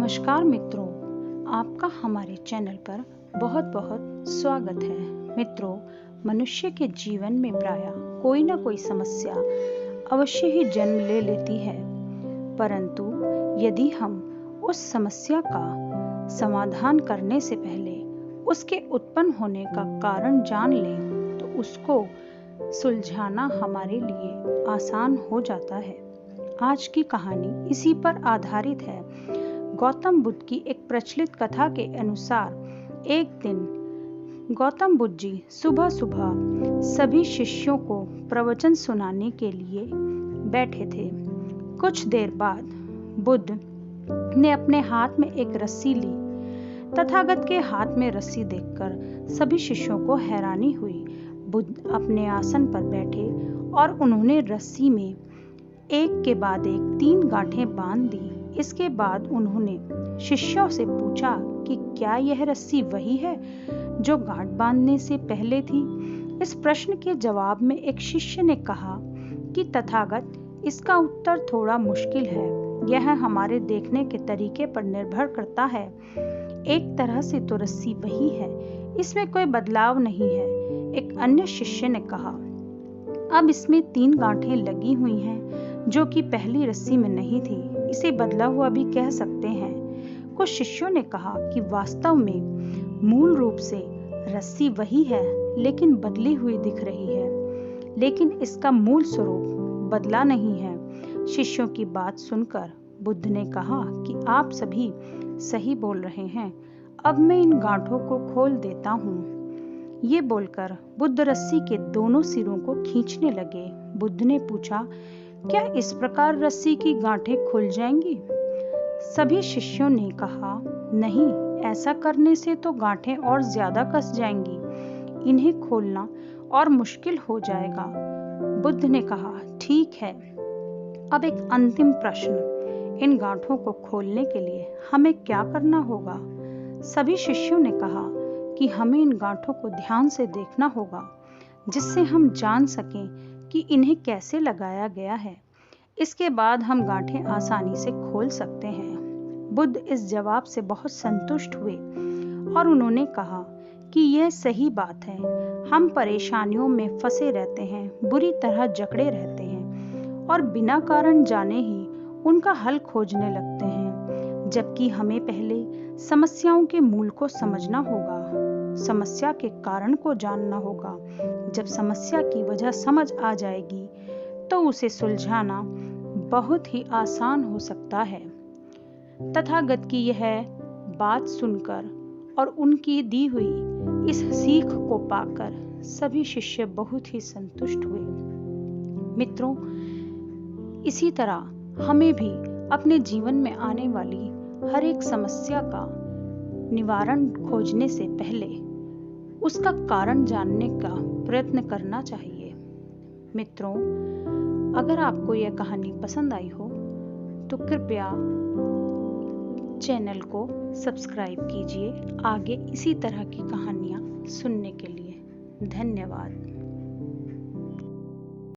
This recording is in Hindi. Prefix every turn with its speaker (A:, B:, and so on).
A: नमस्कार मित्रों, आपका हमारे चैनल पर बहुत बहुत स्वागत है। मित्रों, मनुष्य के जीवन में प्रायः कोई न कोई समस्या अवश्य ही जन्म ले लेती है, परंतु यदि हम उस समस्या का समाधान करने से पहले उसके उत्पन्न होने का कारण जान लें तो उसको सुलझाना हमारे लिए आसान हो जाता है। आज की कहानी इसी पर आधारित है। गौतम बुद्ध की एक प्रचलित कथा के अनुसार एक दिन गौतम बुद्ध जी सुबह सुबह सभी शिष्यों को प्रवचन सुनाने के लिए बैठे थे। कुछ देर बाद बुद्ध ने अपने हाथ में एक रस्सी ली। तथागत के हाथ में रस्सी देखकर सभी शिष्यों को हैरानी हुई। बुद्ध अपने आसन पर बैठे और उन्होंने रस्सी में एक के बाद एक 3 गांठें बांध दी। इसके बाद उन्होंने शिष्यों से पूछा कि क्या यह रस्सी वही है जो गांठ बांधने से पहले थी। इस प्रश्न के जवाब में एक शिष्य ने कहा कि तथागत, इसका उत्तर थोड़ा मुश्किल है। यह हमारे देखने के तरीके पर निर्भर करता है। एक तरह से तो रस्सी वही है, इसमें कोई बदलाव नहीं है। एक अन्य शिष्य ने कहा, अब इसमें 3 गांठें लगी हुई हैं जो कि पहली रस्सी में नहीं थी। इसे बदला हुआ भी कह सकते हैं। कुछ शिष्यों ने कहा कि वास्तव में मूल रूप से रस्सी वही है, लेकिन बदली हुई दिख रही है, लेकिन इसका मूल स्वरूप बदला नहीं है। शिष्यों की बात सुनकर बुद्ध ने कहा कि आप सभी सही बोल रहे हैं, अब मैं इन गांठों को खोल देता हूँ। ये बोलकर बुद्ध रस्सी के दोनों सिरों को खींचने लगे। बुद्ध ने पूछा, क्या इस प्रकार रस्सी की गांठें खुल जाएंगी? सभी शिष्यों ने कहा, नहीं, ऐसा करने से तो गांठें और ज्यादा कस जाएंगी, इन्हें खोलना और मुश्किल हो जाएगा। बुद्ध ने कहा, ठीक है, अब एक अंतिम प्रश्न, इन गांठों को खोलने के लिए हमें क्या करना होगा? सभी शिष्यों ने कहा कि हमें इन गांठों को ध्यान से देखना होगा, जिससे हम जान सकें कि इन्हें कैसे लगाया गया है। इसके बाद हम गांठें आसानी से खोल सकते हैं। बुद्ध इस जवाब से बहुत संतुष्ट हुए और उन्होंने कहा कि यह सही बात है। हम परेशानियों में फंसे रहते हैं, बुरी तरह जकड़े रहते हैं और बिना कारण जाने ही उनका हल खोजने लगते हैं, जबकि हमें पहले समस्याओं के मूल को समझना होगा, समस्या के कारण को जानना होगा। जब समस्या की वजह समझ आ जाएगी तो उसे सुलझाना बहुत ही आसान हो सकता है। तथागत की यह बात सुनकर और उनकी दी हुई इस सीख को पाकर सभी शिष्य बहुत ही संतुष्ट हुए। मित्रों, इसी तरह हमें भी अपने जीवन में आने वाली हर एक समस्या का निवारण खोजने से पहले उसका कारण जानने का प्रयत्न करना चाहिए। मित्रों, अगर आपको यह कहानी पसंद आई हो तो कृपया चैनल को सब्सक्राइब कीजिए आगे इसी तरह की कहानियाँ सुनने के लिए। धन्यवाद।